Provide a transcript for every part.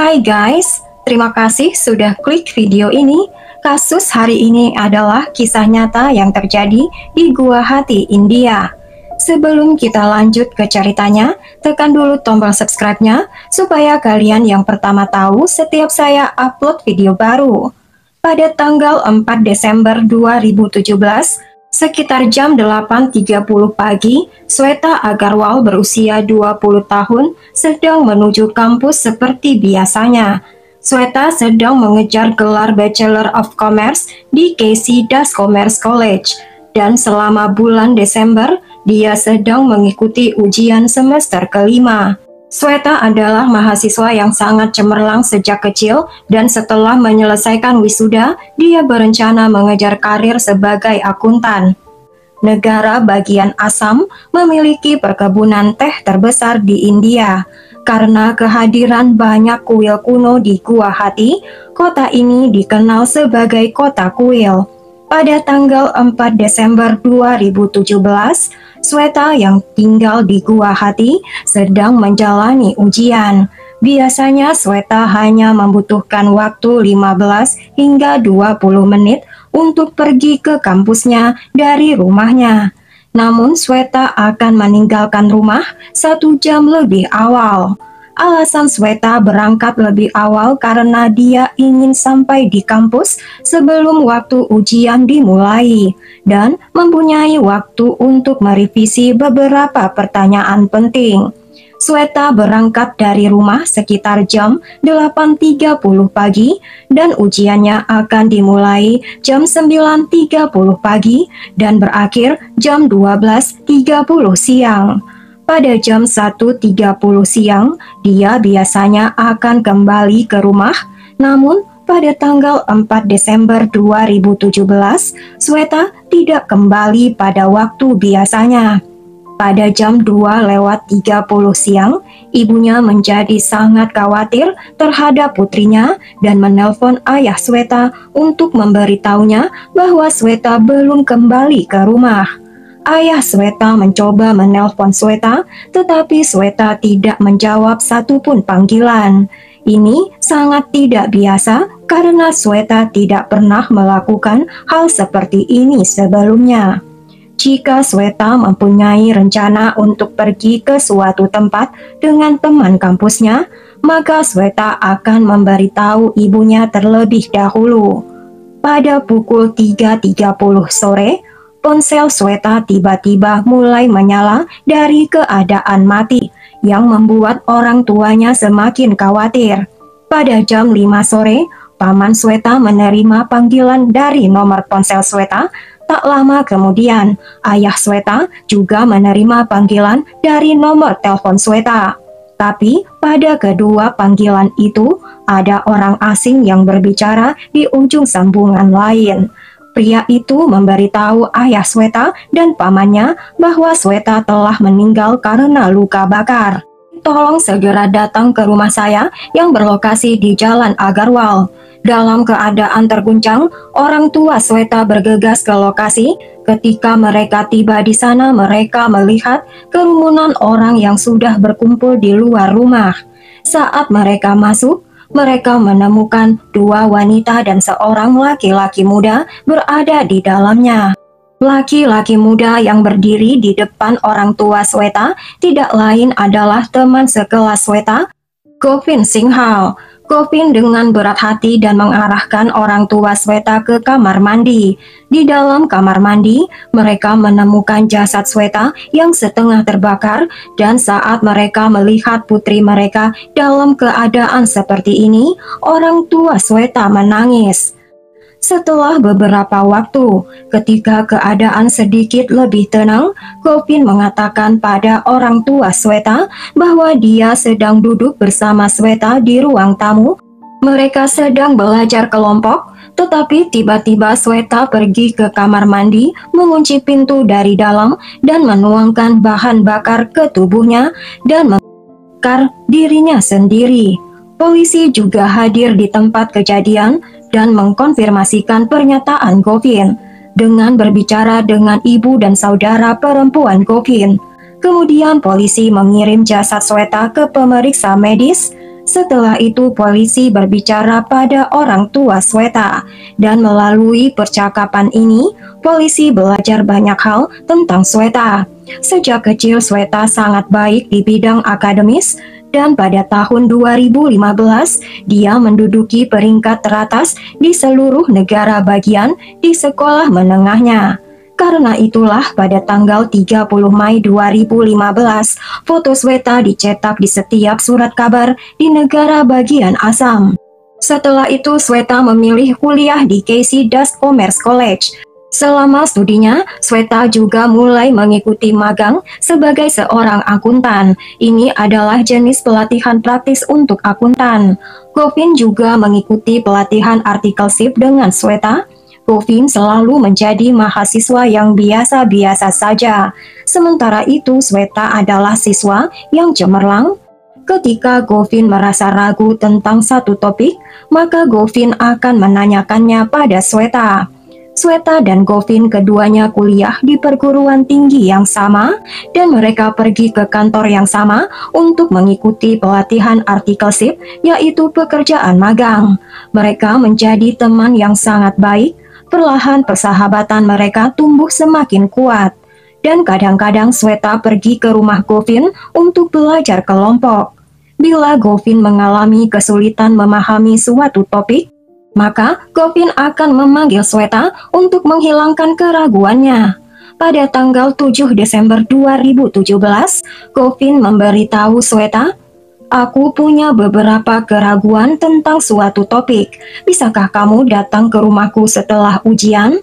Hai guys, terima kasih sudah klik video ini. Kasus hari ini adalah kisah nyata yang terjadi di Guwahati, India. Sebelum kita lanjut ke ceritanya, tekan dulu tombol subscribe-nya supaya kalian yang pertama tahu setiap saya upload video baru. Pada tanggal 4 Desember 2017, sekitar jam 8.30 pagi, Sweta Agarwal berusia 20 tahun sedang menuju kampus seperti biasanya. Sweta sedang mengejar gelar Bachelor of Commerce di KC Das Commerce College, dan selama bulan Desember, dia sedang mengikuti ujian semester kelima. Sweta adalah mahasiswa yang sangat cemerlang sejak kecil, dan setelah menyelesaikan wisuda, dia berencana mengejar karir sebagai akuntan. Negara bagian Assam memiliki perkebunan teh terbesar di India. Karena kehadiran banyak kuil kuno di Guwahati, kota ini dikenal sebagai kota kuil. Pada tanggal 4 Desember 2017, Sweta yang tinggal di Guwahati sedang menjalani ujian. Biasanya Sweta hanya membutuhkan waktu 15 hingga 20 menit untuk pergi ke kampusnya dari rumahnya. Namun Sweta akan meninggalkan rumah 1 jam lebih awal. Alasan Sweta berangkat lebih awal karena dia ingin sampai di kampus sebelum waktu ujian dimulai dan mempunyai waktu untuk merevisi beberapa pertanyaan penting. Sweta berangkat dari rumah sekitar jam 8.30 pagi dan ujiannya akan dimulai jam 9.30 pagi dan berakhir jam 12.30 siang. Pada jam 1.30 siang, dia biasanya akan kembali ke rumah, namun pada tanggal 4 Desember 2017, Sweta tidak kembali pada waktu biasanya. Pada jam 2:30 siang, ibunya menjadi sangat khawatir terhadap putrinya dan menelpon ayah Sweta untuk memberitahunya bahwa Sweta belum kembali ke rumah. Ayah Sweta mencoba menelpon Sweta, tetapi Sweta tidak menjawab satupun panggilan. Ini sangat tidak biasa karena Sweta tidak pernah melakukan hal seperti ini sebelumnya. Jika Sweta mempunyai rencana untuk pergi ke suatu tempat dengan teman kampusnya, maka Sweta akan memberitahu ibunya terlebih dahulu. Pada pukul 3.30 sore, ponsel Sweta tiba-tiba mulai menyala dari keadaan mati, yang membuat orang tuanya semakin khawatir. Pada jam 5 sore, paman Sweta menerima panggilan dari nomor ponsel Sweta. Tak lama kemudian, ayah Sweta juga menerima panggilan dari nomor telepon Sweta. Tapi pada kedua panggilan itu, ada orang asing yang berbicara di ujung sambungan lain. Pria itu memberitahu ayah Sweta dan pamannya bahwa Sweta telah meninggal karena luka bakar. Tolong segera datang ke rumah saya yang berlokasi di Jalan Agarwal. Dalam keadaan terguncang, orang tua Sweta bergegas ke lokasi. Ketika mereka tiba di sana, mereka melihat kerumunan orang yang sudah berkumpul di luar rumah. Saat mereka masuk, mereka menemukan 2 wanita dan seorang laki-laki muda berada di dalamnya. Laki-laki muda yang berdiri di depan orang tua Sweta tidak lain adalah teman sekelas Sweta, Govind Singhal. Govind dengan berat hati dan mengarahkan orang tua Sweta ke kamar mandi. Di dalam kamar mandi, mereka menemukan jasad Sweta yang setengah terbakar, dan saat mereka melihat putri mereka dalam keadaan seperti ini, orang tua Sweta menangis. Setelah beberapa waktu, ketika keadaan sedikit lebih tenang, Govind mengatakan pada orang tua Sweta bahwa dia sedang duduk bersama Sweta di ruang tamu. Mereka sedang belajar kelompok, tetapi tiba-tiba Sweta pergi ke kamar mandi, mengunci pintu dari dalam, dan menuangkan bahan bakar ke tubuhnya dan membakar dirinya sendiri. Polisi juga hadir di tempat kejadian dan mengkonfirmasikan pernyataan Govind dengan berbicara dengan ibu dan saudara perempuan Govind. Kemudian polisi mengirim jasad Sweta ke pemeriksa medis Setelah itu polisi berbicara pada orang tua Sweta, dan melalui percakapan ini, polisi belajar banyak hal tentang Sweta. Sejak kecil Sweta sangat baik di bidang akademis, dan pada tahun 2015 dia menduduki peringkat teratas di seluruh negara bagian di sekolah menengahnya. Karena itulah pada tanggal 30 Mei 2015, foto Sweta dicetak di setiap surat kabar di negara bagian Assam. Setelah itu Sweta memilih kuliah di Casey Dust Commerce College. Selama studinya, Sweta juga mulai mengikuti magang sebagai seorang akuntan. Ini adalah jenis pelatihan praktis untuk akuntan. Govin juga mengikuti pelatihan artikelship dengan Sweta. Govin selalu menjadi mahasiswa yang biasa-biasa saja. Sementara itu, Sweta adalah siswa yang cemerlang. Ketika Govin merasa ragu tentang satu topik, maka Govin akan menanyakannya pada Sweta. Sweta dan Govin keduanya kuliah di perguruan tinggi yang sama, dan mereka pergi ke kantor yang sama untuk mengikuti pelatihan artikelship, yaitu pekerjaan magang. Mereka menjadi teman yang sangat baik. Perlahan persahabatan mereka tumbuh semakin kuat, dan kadang-kadang Sweta pergi ke rumah Govin untuk belajar kelompok. Bila Govin mengalami kesulitan memahami suatu topik, maka Govin akan memanggil Sweta untuk menghilangkan keraguannya. Pada tanggal 7 Desember 2017, Govin memberitahu Sweta, "Aku punya beberapa keraguan tentang suatu topik. Bisakah kamu datang ke rumahku setelah ujian?"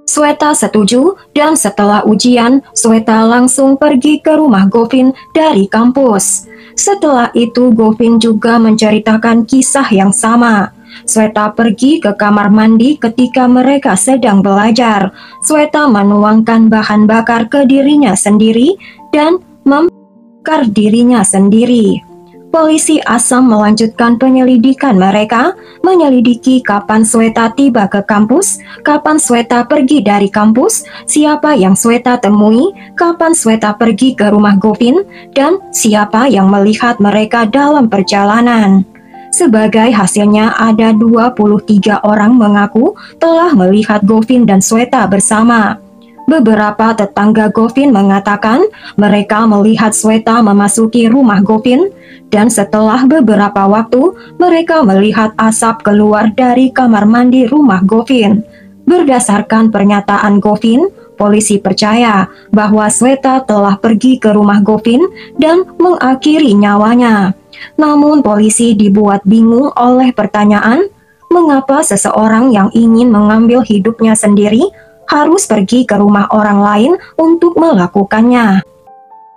Sweta setuju, dan setelah ujian, Sweta langsung pergi ke rumah Govin dari kampus. Setelah itu, Govin juga menceritakan kisah yang sama. Sweta pergi ke kamar mandi ketika mereka sedang belajar. Sweta menuangkan bahan bakar ke dirinya sendiri dan membakar dirinya sendiri. Polisi Assam melanjutkan penyelidikan mereka, menyelidiki kapan Sweta tiba ke kampus, kapan Sweta pergi dari kampus, siapa yang Sweta temui, kapan Sweta pergi ke rumah Govin, dan siapa yang melihat mereka dalam perjalanan. Sebagai hasilnya, ada 23 orang mengaku telah melihat Govin dan Sweta bersama. Beberapa tetangga Govin mengatakan mereka melihat Sweta memasuki rumah Govin, dan setelah beberapa waktu mereka melihat asap keluar dari kamar mandi rumah Govin. Berdasarkan pernyataan Govin, polisi percaya bahwa Sweta telah pergi ke rumah Govin dan mengakhiri nyawanya. Namun polisi dibuat bingung oleh pertanyaan, mengapa seseorang yang ingin mengambil hidupnya sendiri harus pergi ke rumah orang lain untuk melakukannya.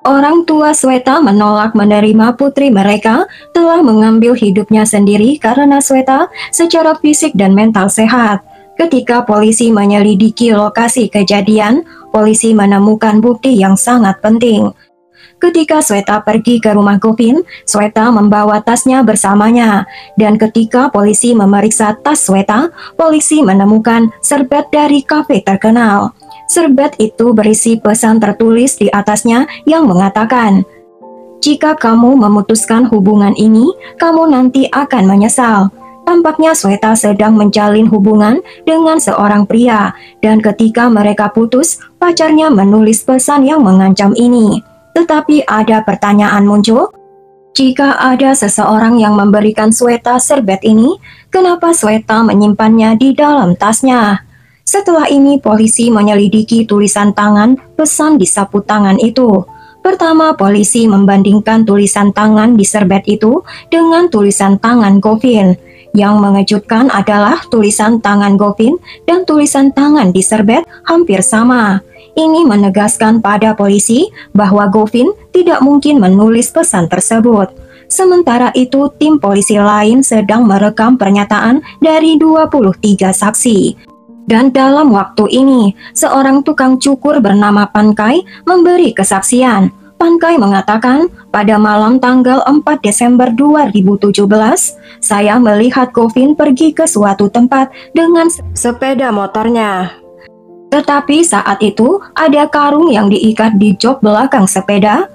Orang tua Sweta menolak menerima putri mereka telah mengambil hidupnya sendiri karena Sweta secara fisik dan mental sehat. Ketika polisi menyelidiki lokasi kejadian, polisi menemukan bukti yang sangat penting. Ketika Sweta pergi ke rumah Govin, Sweta membawa tasnya bersamanya. Dan ketika polisi memeriksa tas Sweta, polisi menemukan serbet dari kafe terkenal. Serbet itu berisi pesan tertulis di atasnya yang mengatakan, "Jika kamu memutuskan hubungan ini, kamu nanti akan menyesal." Tampaknya Sweta sedang menjalin hubungan dengan seorang pria, dan ketika mereka putus, pacarnya menulis pesan yang mengancam ini. Tetapi ada pertanyaan muncul, jika ada seseorang yang memberikan Sweta serbet ini, kenapa Sweta menyimpannya di dalam tasnya? Setelah ini polisi menyelidiki tulisan tangan pesan di sapu tangan itu. Pertama, polisi membandingkan tulisan tangan di serbet itu dengan tulisan tangan Govin. Yang mengejutkan adalah tulisan tangan Govin dan tulisan tangan di serbet hampir sama. Ini menegaskan pada polisi bahwa Govin tidak mungkin menulis pesan tersebut. Sementara itu, tim polisi lain sedang merekam pernyataan dari 23 saksi. Dan dalam waktu ini, seorang tukang cukur bernama Pankai memberi kesaksian. Pankai mengatakan, pada malam tanggal 4 Desember 2017, saya melihat Govin pergi ke suatu tempat dengan sepeda motornya. Tetapi saat itu ada karung yang diikat di jok belakang sepeda.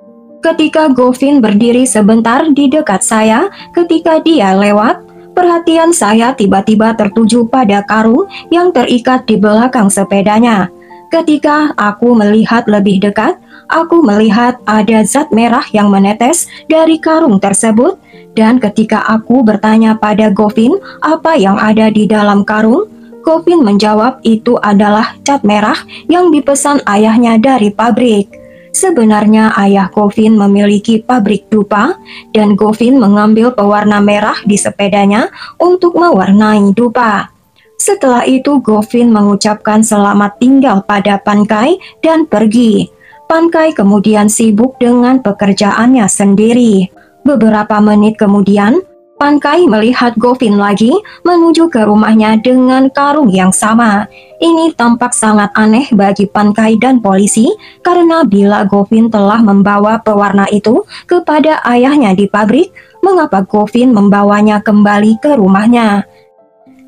Ketika Govin berdiri sebentar di dekat saya ketika dia lewat, perhatian saya tiba-tiba tertuju pada karung yang terikat di belakang sepedanya. Ketika aku melihat lebih dekat, aku melihat ada zat merah yang menetes dari karung tersebut. Dan ketika aku bertanya pada Govin apa yang ada di dalam karung, Govin menjawab itu adalah cat merah yang dipesan ayahnya dari pabrik. Sebenarnya ayah Govin memiliki pabrik dupa dan Govin mengambil pewarna merah di sepedanya untuk mewarnai dupa. Setelah itu Govin mengucapkan selamat tinggal pada Pankai dan pergi. Pankai kemudian sibuk dengan pekerjaannya sendiri. Beberapa menit kemudian, Pankai melihat Govin lagi menuju ke rumahnya dengan karung yang sama. Ini tampak sangat aneh bagi Pankai dan polisi karena bila Govin telah membawa pewarna itu kepada ayahnya di pabrik, mengapa Govin membawanya kembali ke rumahnya?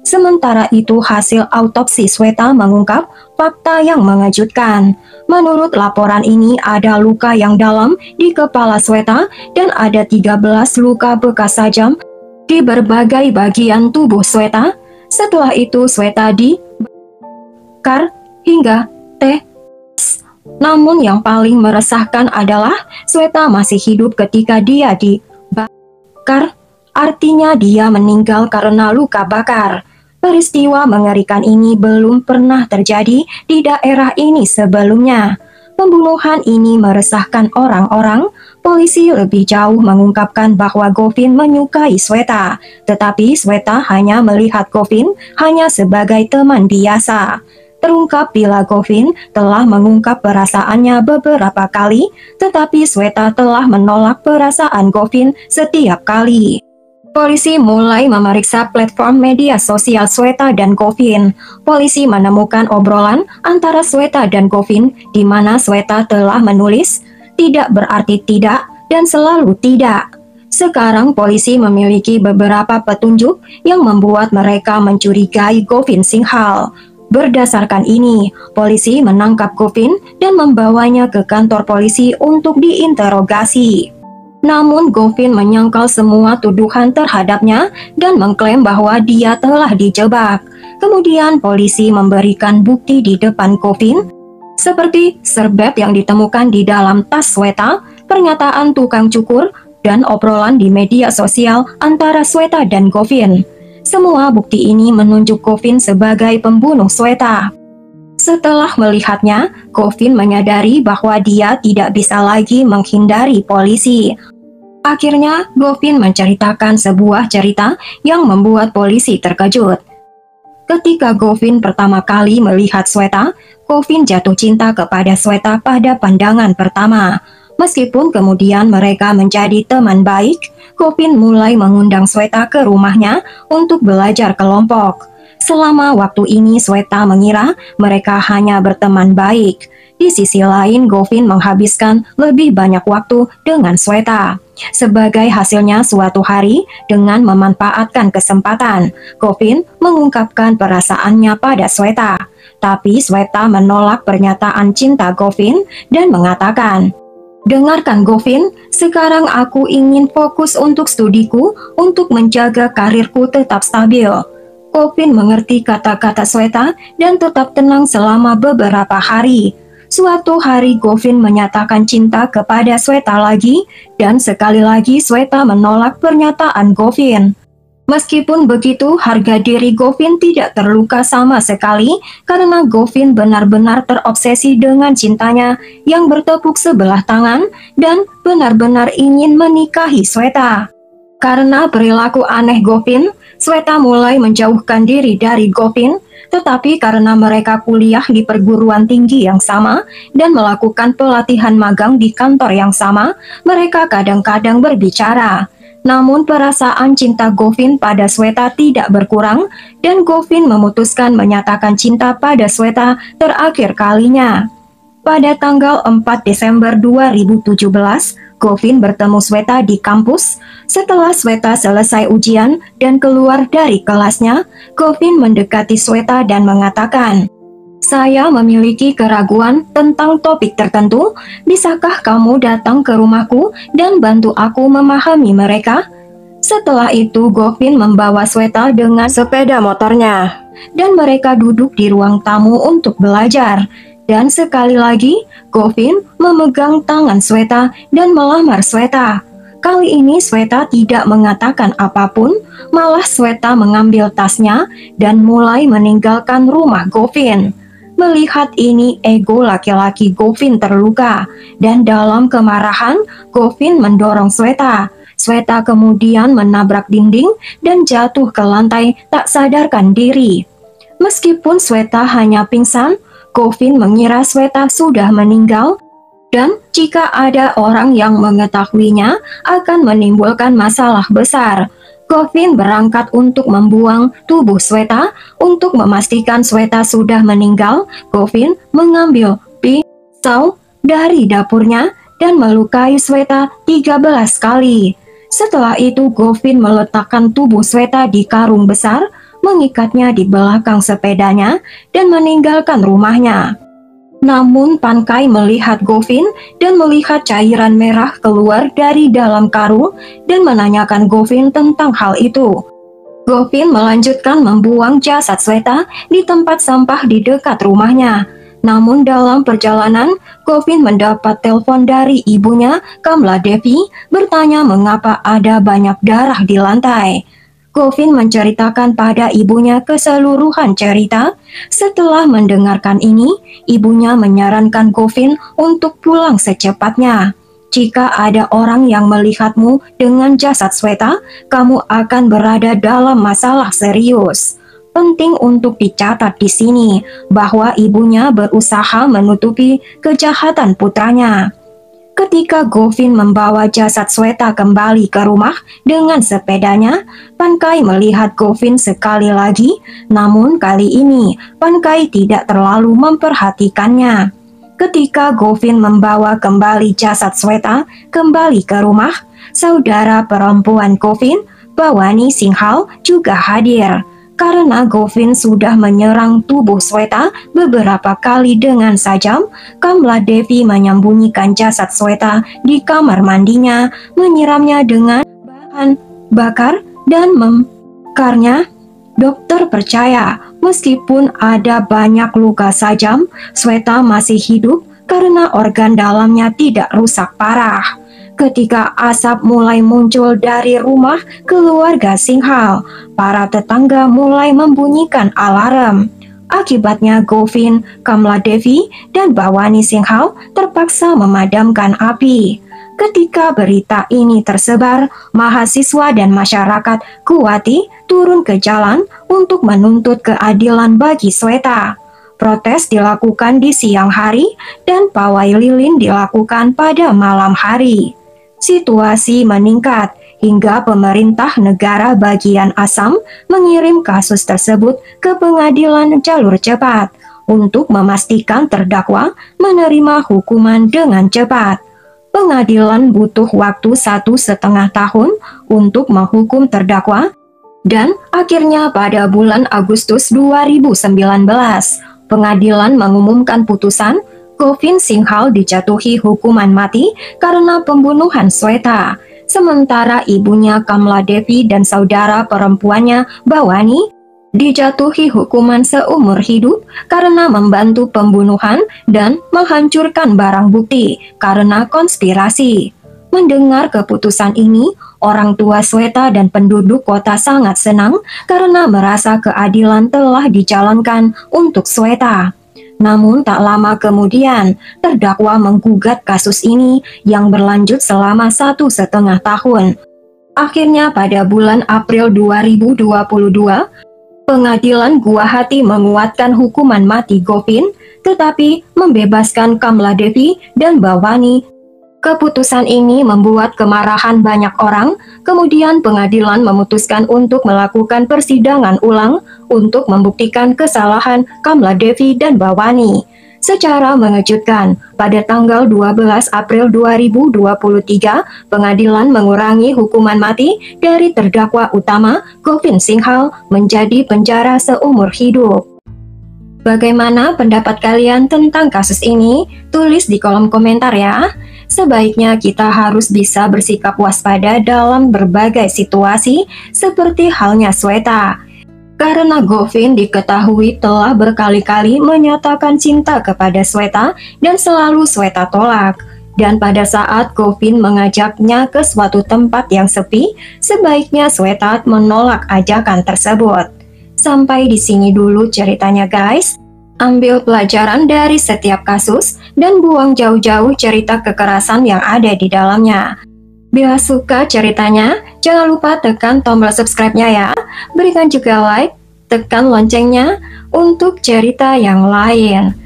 Sementara itu hasil autopsi Sweta mengungkap fakta yang mengejutkan. Menurut laporan ini ada luka yang dalam di kepala Sweta dan ada 13 luka bekas tajam di berbagai bagian tubuh Sweta. Setelah itu Sweta dibakar hingga tewas. Namun yang paling meresahkan adalah Sweta masih hidup ketika dia dibakar. Artinya dia meninggal karena luka bakar. Peristiwa mengerikan ini belum pernah terjadi di daerah ini sebelumnya. Pembunuhan ini meresahkan orang-orang. Polisi lebih jauh mengungkapkan bahwa Govin menyukai Sweta, tetapi Sweta hanya melihat Govin hanya sebagai teman biasa. Terungkap bila Govin telah mengungkap perasaannya beberapa kali, tetapi Sweta telah menolak perasaan Govin setiap kali. Polisi mulai memeriksa platform media sosial Sweta dan Govin. Polisi menemukan obrolan antara Sweta dan Govin di mana Sweta telah menulis tidak berarti tidak dan selalu tidak. Sekarang polisi memiliki beberapa petunjuk yang membuat mereka mencurigai Govin Singhal. Berdasarkan ini, polisi menangkap Govin dan membawanya ke kantor polisi untuk diinterogasi. Namun Govin menyangkal semua tuduhan terhadapnya dan mengklaim bahwa dia telah dijebak. Kemudian polisi memberikan bukti di depan Govin, seperti serbet yang ditemukan di dalam tas Sweta, pernyataan tukang cukur, dan obrolan di media sosial antara Sweta dan Govin. Semua bukti ini menunjuk Govin sebagai pembunuh Sweta. Setelah melihatnya, Govin menyadari bahwa dia tidak bisa lagi menghindari polisi. Akhirnya, Govin menceritakan sebuah cerita yang membuat polisi terkejut. Ketika Govin pertama kali melihat Sweta, Govin jatuh cinta kepada Sweta pada pandangan pertama. Meskipun kemudian mereka menjadi teman baik, Govin mulai mengundang Sweta ke rumahnya untuk belajar kelompok. Selama waktu ini Sweta mengira mereka hanya berteman baik. Di sisi lain, Govin menghabiskan lebih banyak waktu dengan Sweta. Sebagai hasilnya suatu hari, dengan memanfaatkan kesempatan, Govin mengungkapkan perasaannya pada Sweta. Tapi Sweta menolak pernyataan cinta Govin dan mengatakan, "Dengarkan Govin, sekarang aku ingin fokus untuk studiku untuk menjaga karirku tetap stabil." Govin mengerti kata-kata Sweta dan tetap tenang selama beberapa hari. Suatu hari Govin menyatakan cinta kepada Sweta lagi, dan sekali lagi Sweta menolak pernyataan Govin. Meskipun begitu, harga diri Govin tidak terluka sama sekali karena Govin benar-benar terobsesi dengan cintanya yang bertepuk sebelah tangan dan benar-benar ingin menikahi Sweta. Karena perilaku aneh Govin, Sweta mulai menjauhkan diri dari Govin. Tetapi karena mereka kuliah di perguruan tinggi yang sama dan melakukan pelatihan magang di kantor yang sama, mereka kadang-kadang berbicara. Namun perasaan cinta Govin pada Sweta tidak berkurang dan Govin memutuskan menyatakan cinta pada Sweta terakhir kalinya. Pada tanggal 4 Desember 2017, Govin bertemu Sweta di kampus. Setelah Sweta selesai ujian dan keluar dari kelasnya, Govin mendekati Sweta dan mengatakan, Saya memiliki keraguan tentang topik tertentu. Bisakah kamu datang ke rumahku dan bantu aku memahami mereka? Setelah itu, Govin membawa Sweta dengan sepeda motornya, dan mereka duduk di ruang tamu untuk belajar. Dan sekali lagi, Govin memegang tangan Sweta dan melamar Sweta. Kali ini Sweta tidak mengatakan apapun, malah Sweta mengambil tasnya dan mulai meninggalkan rumah Govin. Melihat ini, ego laki-laki Govin terluka, dan dalam kemarahan, Govin mendorong Sweta. Sweta kemudian menabrak dinding dan jatuh ke lantai tak sadarkan diri. Meskipun Sweta hanya pingsan, Govin mengira Sweta sudah meninggal, dan jika ada orang yang mengetahuinya akan menimbulkan masalah besar. Govin berangkat untuk membuang tubuh Sweta. Untuk memastikan Sweta sudah meninggal, Govin mengambil pisau dari dapurnya dan melukai Sweta 13 kali. Setelah itu, Govin meletakkan tubuh Sweta di karung besar, mengikatnya di belakang sepedanya, dan meninggalkan rumahnya. Namun Pankai melihat Govin dan melihat cairan merah keluar dari dalam karung dan menanyakan Govin tentang hal itu. Govin melanjutkan membuang jasad Sweta di tempat sampah di dekat rumahnya. Namun dalam perjalanan, Govin mendapat telepon dari ibunya, Kamla Devi, bertanya mengapa ada banyak darah di lantai. Govin menceritakan pada ibunya keseluruhan cerita. Setelah mendengarkan ini, ibunya menyarankan Govin untuk pulang secepatnya. Jika ada orang yang melihatmu dengan jasad Sweta, kamu akan berada dalam masalah serius. Penting untuk dicatat di sini bahwa ibunya berusaha menutupi kejahatan putranya. Ketika Govin membawa jasad Sweta kembali ke rumah dengan sepedanya, Pankai melihat Govin sekali lagi, namun kali ini Pankai tidak terlalu memperhatikannya. Ketika Govin membawa kembali jasad Sweta kembali ke rumah, saudara perempuan Govin, Bawani Singhal, juga hadir. Karena Govin sudah menyerang tubuh Sweta beberapa kali dengan sajam, Kamla Devi menyembunyikan jasad Sweta di kamar mandinya, menyiramnya dengan bahan bakar dan membakarnya. Dokter percaya, meskipun ada banyak luka sajam, Sweta masih hidup karena organ dalamnya tidak rusak parah. Ketika asap mulai muncul dari rumah keluarga Singhal, para tetangga mulai membunyikan alarm. Akibatnya Govin, Kamla Devi, dan Bawani Singhal terpaksa memadamkan api. Ketika berita ini tersebar, mahasiswa dan masyarakat Guwahati turun ke jalan untuk menuntut keadilan bagi Sweta. Protes dilakukan di siang hari dan pawai lilin dilakukan pada malam hari. Situasi meningkat hingga pemerintah negara bagian Assam mengirim kasus tersebut ke pengadilan jalur cepat untuk memastikan terdakwa menerima hukuman dengan cepat. Pengadilan butuh waktu 1,5 tahun untuk menghukum terdakwa, dan akhirnya pada bulan Agustus 2019, pengadilan mengumumkan putusan. Govin Singhal dijatuhi hukuman mati karena pembunuhan Sweta. Sementara ibunya Kamla Devi dan saudara perempuannya Bawani dijatuhi hukuman seumur hidup karena membantu pembunuhan dan menghancurkan barang bukti karena konspirasi. Mendengar keputusan ini, orang tua Sweta dan penduduk kota sangat senang karena merasa keadilan telah dijalankan untuk Sweta. Namun tak lama kemudian, terdakwa menggugat kasus ini yang berlanjut selama 1,5 tahun. Akhirnya pada bulan April 2022, pengadilan Guwahati menguatkan hukuman mati Govin, tetapi membebaskan Kamla Devi dan Bawani. Keputusan ini membuat kemarahan banyak orang. Kemudian pengadilan memutuskan untuk melakukan persidangan ulang untuk membuktikan kesalahan Kamla Devi dan Bawani. Secara mengejutkan, pada tanggal 12 April 2023, pengadilan mengurangi hukuman mati dari terdakwa utama Govin Singhal menjadi penjara seumur hidup. Bagaimana pendapat kalian tentang kasus ini? Tulis di kolom komentar ya. Sebaiknya kita harus bisa bersikap waspada dalam berbagai situasi seperti halnya Sweta. Karena Govin diketahui telah berkali-kali menyatakan cinta kepada Sweta dan selalu Sweta tolak. Dan pada saat Govin mengajaknya ke suatu tempat yang sepi, sebaiknya Sweta menolak ajakan tersebut. Sampai di sini dulu ceritanya guys. Ambil pelajaran dari setiap kasus dan buang jauh-jauh cerita kekerasan yang ada di dalamnya. Bila suka ceritanya, jangan lupa tekan tombol subscribe-nya ya. Berikan juga like, tekan loncengnya untuk cerita yang lain.